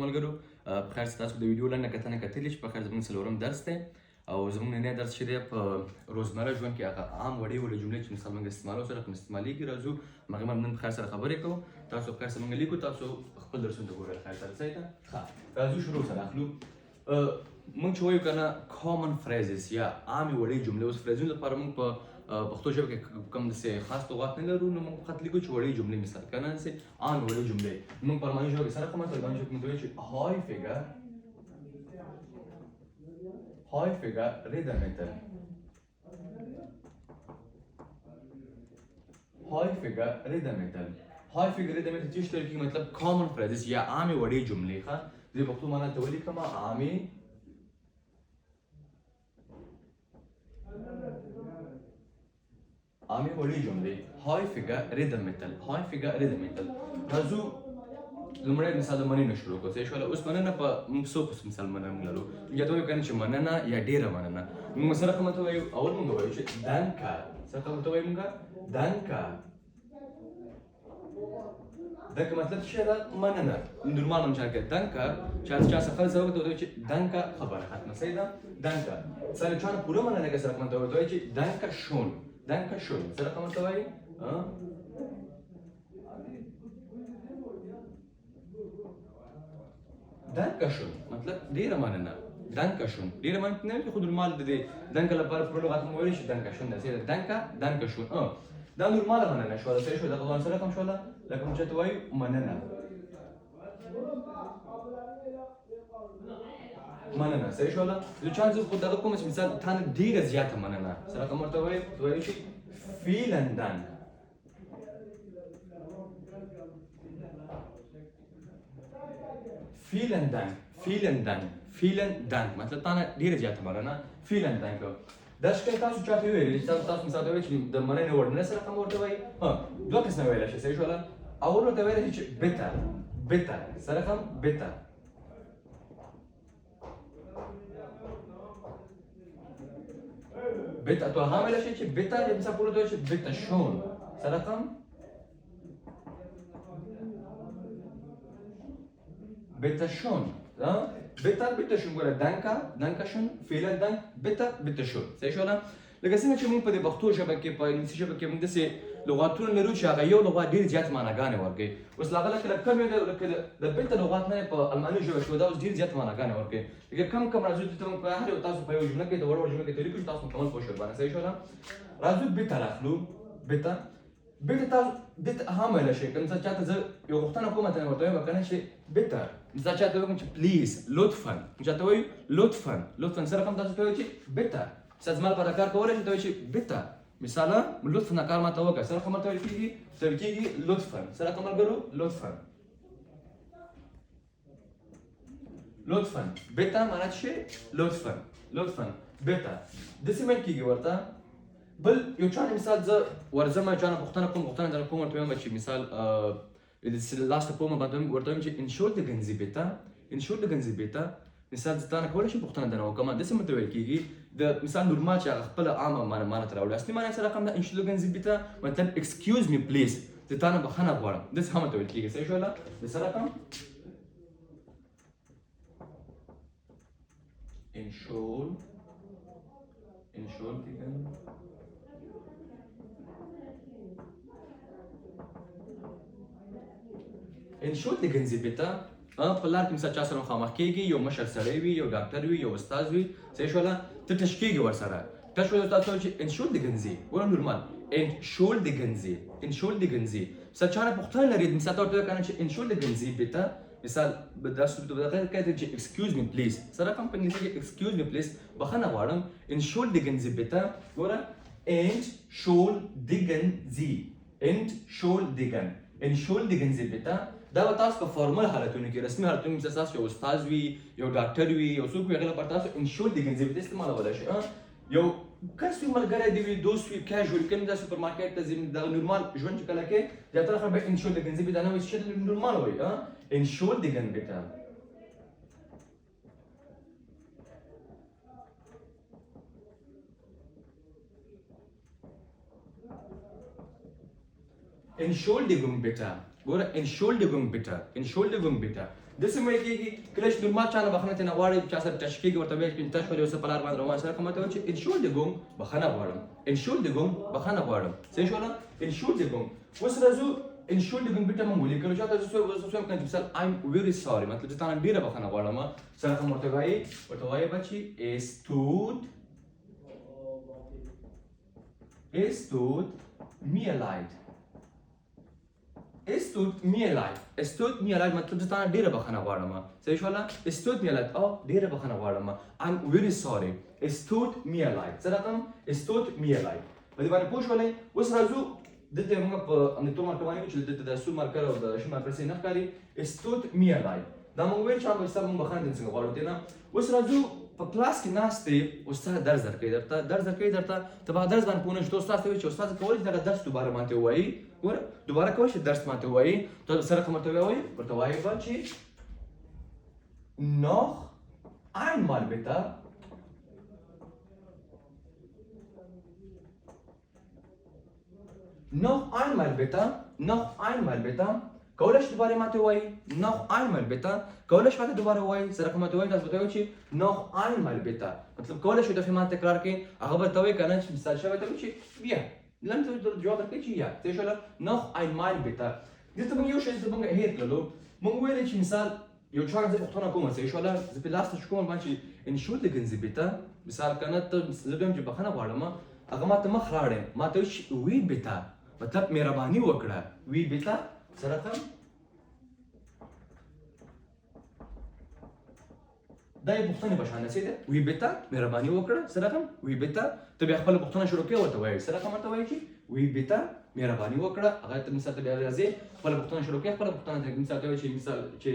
ملګرو په خیر تاسو د ویډیو لنډه کتنه کتلې چې په خیر زموږ څلورم درس دی او زموږ نننی درس چې دی په روزمره ژوند کې هغه عام وړې جملې چې مثال موږ استعمالوو سره کوم استعمالېږي راځو هغې باندې نن په خیر سره خبرې کوو تاسو په خیر سره موږ لیکو تاسو خپل درسونه ته ګورئ خیر سره صحیح ده ښه راځو شروع سره اخلو موږ چې وایو که نه کامن فریزز یا عامې وړې جملې اوس فریزونو لپاره موږ په پښتو ژبه کې کوم داسې خاص لغات نه لرو نو موږ خط لیکو چې وړې جملې مثال که نه داسې عامې وړې جملې موږ په الماني ژبه کې سره کومه په الماني ژبه کې موږ وایو چې häufiger Redewendungen häufiger Redewendungen چې شته کې مطلب کامن فریزز یا عامې وړې جملې ښه دې پښتو معنا ته ولیکم عامې وړې جملې häufiger Redewendungen راځو لومړی مثال د مننه شروع کړو صحیح شوله اوس مننه په موږ څو قسم مثال مننه موږ لرو یا ته وایو که نه چې مننه یا ډېره مننه موږ سره کومه ته وایو اول موږ وایو چې danke سره کومه ته وایو موږ danke مطلب څه ده مننه نورمال هم چا کې danke چا سفر سره ته وایو چې danke خبره ختمه صحیح ده danke سره چا پوره مننه کې سره کومه ته وایو چې danke schön سره کومه ته وایو Dankeschön مطلب ډیره مننه Dankeschön ډیره مننه نه خو نورمال د دې دنګ لپاره پر لغت مو ویل شي Dankeschön ده سره Dankeschön دا نورمال مننه شو ده شو دا غوړ سره کوم شو لکه موږ ته وایو مننه صحیح شو د چانس خو دا کوم مثال ثاني ډیره زیاته مننه سره کوم ته وایو چې vielen Dank vielen Dank مطلب تانه ډیره زیاته مننه vielen Dank دا شکل تاسو چاته ویل چې تاسو مثال ته وایي چې د مننې وړ سره کوم ورته وایي دوه قسمه ویل شي صحیح شوله اول ورته ویل شي چې bitter سره کوم bitter تو هم ویل شي چې bitter یا مثال ورته وایي چې bitter schon سره کوم bitte schön bitte schön ګوره dankeschön vielen Dank bitte schön صحیح شوله لکه څنګه چې موږ په دې پښتو ژبه کې په انګلیسي ژبه کې موږ داسې لغاتونه لرو چې هغه یو لغات ډېر زیات معناګانې ورکوي اوس هغه لکه کم یو لکه د بیلته لغات نه په الماني ژبه شو دا اوس ډېر زیات معناګانې ورکوي لکه کم راځو چې په هر یو تاسو په یو جمله کې د وړ جمله کې تلیکو چې تاسو مکمل پوه شئ باندې صحیح شوله راځو bitte راخلو bitte تاسو هم ویلی شئ که مثلا چاته زه یو غوښتنه کومه ته ورته وایم که نه چې bitte مثلا چاته وایو چې پلیز لطفا چاته وایو لطفا سره کوم تاسو ته وایو چې bitte مثلا زما لپاره کار کولی شئ ته وایو چې bitte مثلا لطفا کار ماته وکړه سره کوم ته ویل کېږي لطفا سره کوم ملګرو لطفا bitte معنا څه شی لطفا bitte داسې ویل کېږي ورته بل یو چانه مثال زه ورځم چانه پوښتنه کوم درنه کوم ورته وایم چې مثال لاسته پومه باندې ورته وایم چې entschuldigen Sie bitte مثال زه تانه کولی شم پوښتنه درنه وکړم داسې ماته ویل کېږي د مثال نورمال چې هغه خپله عامه معنا ته راوړي اصلي معنا سره رقم ده entschuldigen Sie bitte مطلب excuse me please زه تانه بخښنه غواړم داسې هم ورته ویل کېږي صحیح شوله د څه رقم entschuldigen Sie bitte په لار کې مثال چا سره مخامخ کېږي یو مشر سړی وي یو ډاکټر وي یو استاد وي صحیح شوله ته تش کېږي ورسره تش وایي تاسو چې entschuldigen Sie ګوره نورمال entschuldigen Sie مثال چا نه پوښتنه لري مثال ته ورته وایي که نه چې entschuldigen Sie bitte مثال داسې بدغه کوي چې excuse me please سره کوم په انګلیسي کې excuse me please بخښنه غواړم entschuldigen Sie bitte ګوره entschuldigen Sie bitte دا به تاسو په فارمل حالتونو کې رسمي حالتونو کې تاسو یو استاد وي یو ډاکټر وي یو څوک وي هغه لپاره تاسو entschuldigen Sie bitte استعمالولی شئ یو کس وي ملګری دی وي دوست وي کیژول کوم دا سوپر مارکیټ ته ځي دغه نورمال ژوند چې کله کې زیاتره خلک به entschuldigen Sie bitte نه وایي چې نورمال وایي entschuldigen bitte Entschuldigung bitte ګوره Entschuldigung bitte Entschuldigung bitte داسې ویل کېږي کله چې نورمال چا نه بخښنه ترېنه غواړې چا سره ټچ کېږي ورته ویل چې ټچ ولې اوس په لار باندې روان سره کومه ته وایي چې Entschuldigung بخښنه غواړم Entschuldigung بخښنه غواړم صحیح شوله Entschuldigung اوس راځو Entschuldigung bitte مونږ ولیکلو چاته زه وایم که مثال I'm very sorry مطلب زه تا نه ډېره بخښنه غواړم سره کوم ورته وایي بچي Es tut mir leid Es tut mir leid مطلب زه تا نه ډېره بخښنه غواړم صحیح شوله Es tut mir leid ډېره بخښنه غواړم I'm very sorry Es tut mir leid څه راکړم Es tut mir leid په دې باندې پوه شولئ اوس راځو دلته موږ په امنیتو مارکر باندې چې دلته د سور مارکر او د شین مارکر څخه نه ښکاري Es tut mir leid دا موږ ویل چې هغه استاد موږ بخښنه درڅخه غواړو دې نه اوس راځو په کلاس کې ناست دی استاد درس درکوي درته ته به درس باندې پوه نه شې ته استاد ته وایي چې استاد کولی شي دغه درس دوباره ماته ووایي ګوره دوباره کولی شي درس ماته ووایي ته سره کوم ورته وایي ورته وایي به چې noch einmal bitte noch einmal bitte کولی شي دوباره ماته وایي noch einmal bitte کولی شي ماته دوباره وایي سره کوم ته وایي تاسو ته وایي چې noch einmal bitte مطلب کولی شي دفعه ماته تکرار کړي هغه به ته وایي که نه چې مثال شوی ته وایي چې بیا لم ته جواب درکړي چې یا صحیح شوله noch einmal bitte دلته موږ یو شی زه موږ هېر کړلو موږ ویلې چې مثال یو چا زه پوښتنه کوم صحیح شوله زه په لاس ته کوم باندې چې Entschuldigen Sie bitte مثال که نه ته زه دویم چې بخښنه غواړم هغه ماته مخ راړی ماته وایي چې وی bitte مطلب مهرباني وکړه وی bitte سره کوم دا یې پوښتنې په شان څه ده وی bitte مهرباني وکړه سره کوم وی bitte ته بیا خپله پوښتنه شروع کړې ورته وایي سره کوم ورته وایي چې وی bitte مهرباني وکړه هغه ته مثال ته بیا راځې خپله پوښتنه شروع کړې خپله پوښتنه ته مثال ته وایي چې مثال چې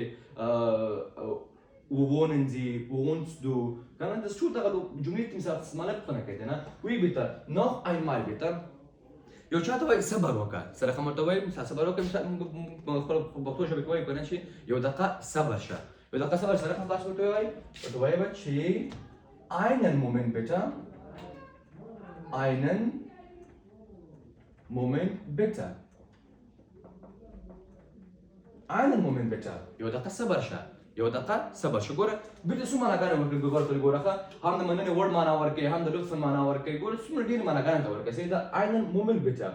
wo wohnen Sie wo wohnst du که نه das ټول دغه جملې ته مثال استعماله پوښتنه کوي نه وی bitte noch einmal bitte یو چاته وایي صبر وکړه سره کوم ورته وایي مثال صبر وکړه مثال خپله پښتو ژبه کې وایي که نه چې یو دقیقه صبر شه یو دقیقه صبر سره کوم تاسو ورته وایي به چې einen Moment bitte einen Moment bitte یو دقیقه صبر شه ګوره بیرته څو معناګانې ورکړي ګوره هم د مننې وړ معنا ورکوي هم د لطف معنا ورکوي ګوره څومره ډېرې معناګانې ته ورکوي صحیح ده einen Moment bitte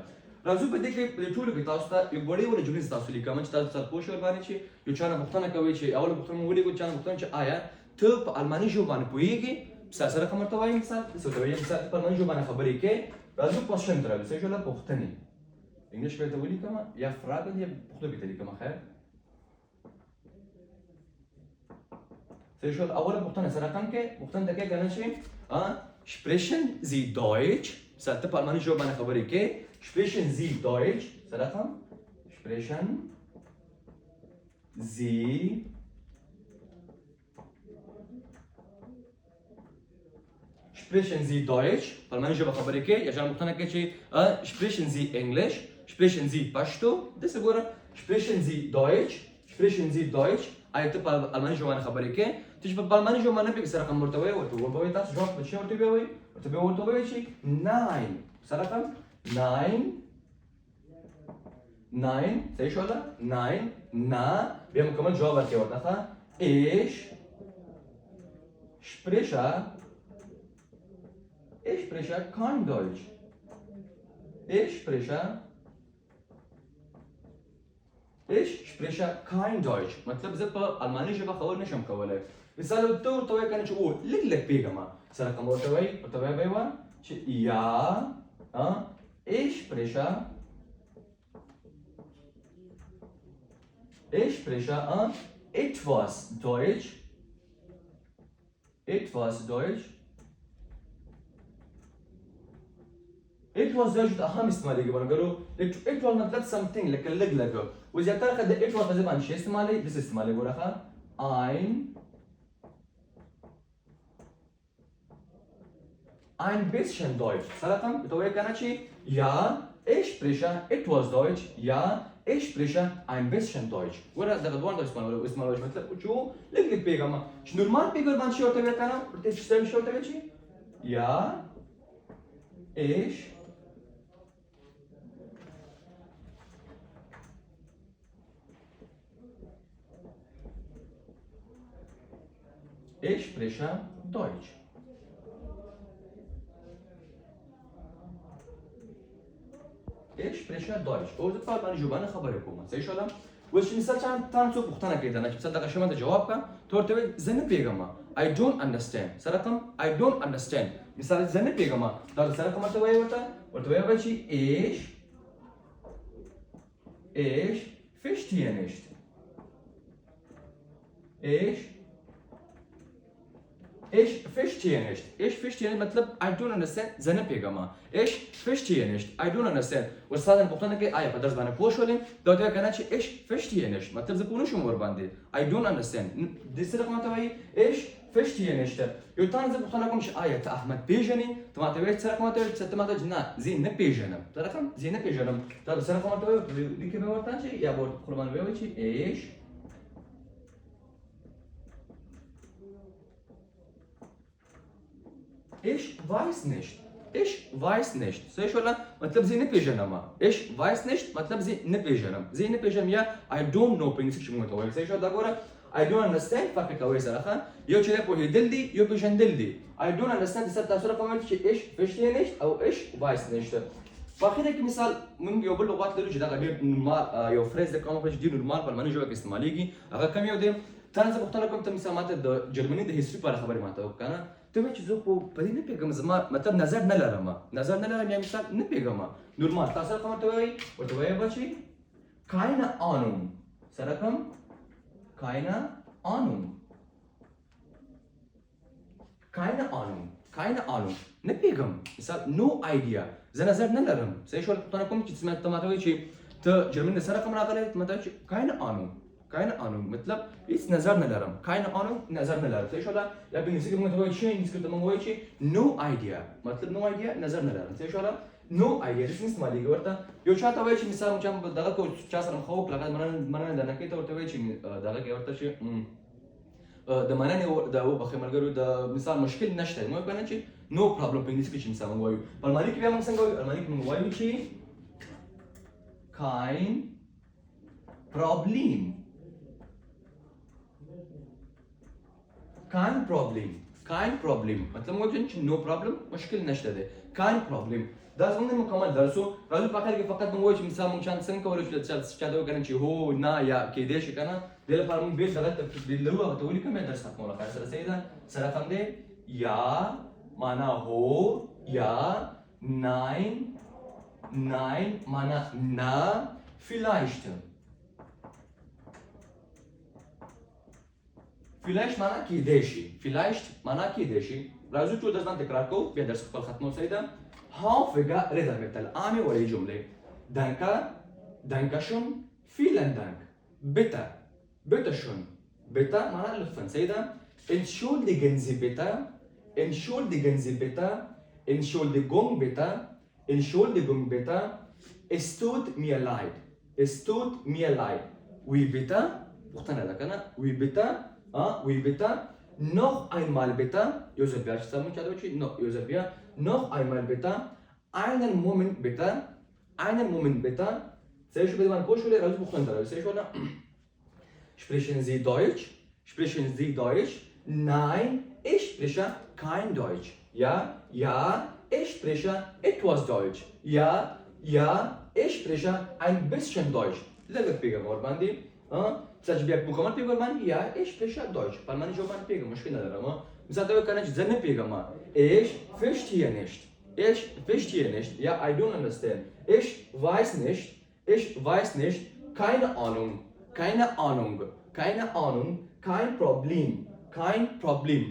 راځو په دې کې په دې ټولو کې تاسو ته یو وړې جملې تاسو لیکم چې تاسو سره پوه شئ ورباندې چې یو چا نه پوښتنه کوي چې اوله پوښتنه مو ولیکو چا نه پوښتنه چې آیا ته په الماني ژبه باندې پوهېږې مثال سره کوم ورته وایي مثال څه ته وایي مثال په الماني ژبه باندې خبرې کوې راځو کوېسچن ته راځو صحیح شوله پوښتنې انګلیش به یې ته ولیکم یا fragen یا پښتو کې ته لیکم خیر صحیح شول اوله پوښتنه سره کوم کې پوښتنه ته کې که نه چې sprechen Sie Deutsch مثال ته په الماني ژبه باندې خبرې کوې Sprechen Sie Deutsch? Sprechen Sie Deutsch? په الماني ژبه خبرې کوي یا چا پوښتنه کوي چې Sprechen Sie English? Sprechen Sie Pashto? داسې ګوره Sprechen Sie Deutsch? آیا ته په الماني ژبه باندې خبرې کوې ته چې په الماني ژبه باندې سره کوم ورته وایي تاسو جواب په څه ورته وایي ورته وایي چې nein سره کوم Nein صحیح شوله nein نه بیا مکمل جواب ورکوي ورته ich spreche kein Deutsch ich spreche kein Deutsch مطلب زه په الماني ژبه خبرې نشم کولی مثال ته ورته وایي که نه چې او لږ پوهېږم سره کوم ورته وایي به چې ja ich spreche etwas Deutsch. Etwas Deutsch د هم استعمالېږي ګورو etwas مطلب something لکه لږ وزیاتره خلک د etwas په ځای باندې شی استعمالوي داسې استعمالوي ګوره ein bisschen Deutsch سره کوم ته وایي که نه چې ja ich spreche etwas Deutsch ja ich spreche ein bisschen Deutsch ګوره دغه دواړه استعمالوي مطلب چې لږ پوهېږم چې نورمال پوهېږم باندې شی ورته وایي که نه ورته چې سم شی ورته وایي چې ja ich spreche Deutsch. Ich spreche Deutsch. او زه په ژبه خبرې کوم. صحیح شو؟ وش مثال چند څوک پوښتنه کوي دا چې مثال دغه شمه ته جواب کا ته ورته وایي زه نه پیږم. I don't understand. سره کوم I don't understand. مثال زه نه پیږم. دا سره کوم ته وایي ورته وایي چې ich verstehe nicht. Ich verstehe nicht. Ich verstehe nicht मतलब I don't understand زه نه پیږم. Ich verstehe nicht. I don't understand. ورسره پوښتنه کوي آیا په درس باندې پوه شولې؟ دا ته کنه چې ich verstehe nicht مطلب زه پوه نشم ور باندې. I don't understand. د سره کوم ته وایي ich verstehe nicht. یو تان زه پوښتنه کوم چې آیا ته احمد پیژنې؟ ته ماته وایي سره کوم ته وایي چې ته ماته نه زه نه پیژنم. سره کوم زه نه پیژنم. دا سره کوم ته وایي لیکه به ورته چې یا ور خپل وایي چې Ich weiß nicht. Ich weiß nicht. صحیح شو لا مطلب زه نه پیژنم. Ich weiß nicht مطلب زه نه پیژنم. زه نه پیژنم یا I don't know په انګلیسي کې موږ ته وایي. صحیح شو دا ګوره I don't understand فرق کوي سره ښه یو چې پوهېدل دي یو پیژندل دي. I don't understand سره تاسو را کوم چې ich verstehe nicht او ich weiß nicht. په اخر کې مثال موږ یو بل لغات لرو چې دا ډېر نورمال یو فریز د کوم چې ډېر نورمال په معنی ژبه کې استعمالېږي هغه کوم یو دی. تاسو پوښتنه کوم ته مثال ماته د جرمني د هیستوري په اړه خبرې ماته وکړه. ته وایې چې زه خو په دې نه پوهېږم زما مطلب نظر نه لرم یا مثال نه پوهېږم نورمال تاسو کوم ته وایي ورته وایي بچي keine Ahnung سره کوم keine Ahnung نه پوهېږم مثال no idea زه نظر نه لرم. صحیح شو پوښتنه کوم چې ته ماته وایي چې ته جرمني سره کوم راغلی ماته وایي چې keine Ahnung مطلب هیڅ نظر نه لرم. keine Ahnung نظر نه لرم. صحیح شو دا یا په انګلیسي کې موږ ته وایي چې انګلیسي کې موږ وایي چې no idea مطلب no idea نظر نه لرم. صحیح شو دا no idea هیڅ استعمالېږي ورته یو چا ته وایي چې مثال موږ دغه کو چا سره مخ وکړه مننه درنه کوي ته ورته وایي چې دغه کې ورته چې د مننې د وبخښئ ملګرو د مثال مشکل نشته موږ کنه چې no problem په انګلیسي کې چې مثال موږ وایو په الماني کې بیا موږ څنګه وایو الماني کې موږ وایو چې kein problem kein problem مطلب موږ چې no problem مشکل نشته ده kein problem دا زموږ مکمل درسو راځو په اخر کې فقط موږ وایو چې مثال موږ څنګه کولای شو چې چا دا وکړي چې هو نه یا کېدې شي کنه د لپاره موږ به دغه تفصیل لرو او ته ولیکم درس ختمول لپاره سره صحیح ده سره کوم دی یا معنا هو یا nein معنا نه vielleicht معنا کېدې شي vielleicht معنا کېدې شي راځو چې درس باندې تکرار کوو بیا درس خپل ختمول صحیح ده häufige Redewendungen عامه وړي جملې danke schön vielen Dank bitte schön bitte معنا لطفا صحیح ده entschuldigen Sie bitte Entschuldigung bitte es tut mir leid wie bitte پوښتنه ده کنه wie bitte noch einmal bitte یوزر بیا چې سمون چاته وچی یوزر بیا noch einmal bitte einen Moment bitte صحیح شو بدون پوه شولې راځو پوښتنه ده صحیح شو نه sprechen Sie Deutsch nein ich spreche kein Deutsch ja ich spreche etwas Deutsch ja ich spreche ein bisschen Deutsch لږ پیګم ور باندې چې بیا مکمل پیګم باندې یا ich spreche Deutsch په معنی جو باندې پیګم مشکل نه لرم مثال دا کنه چې زه نه پیګم ich verstehe nicht ja I don't understand ich weiß nicht keine Ahnung kein Problem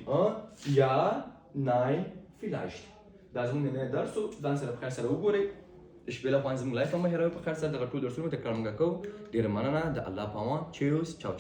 ja nein vielleicht دا زموږ نه درسو ځان سره په خیر سره وګورئ شپې له زموږ لایف هم هیروي په خیر سره دغه ټول درسونه تکرار موږ کوو ډېره مننه د الله په امان چیرز چاو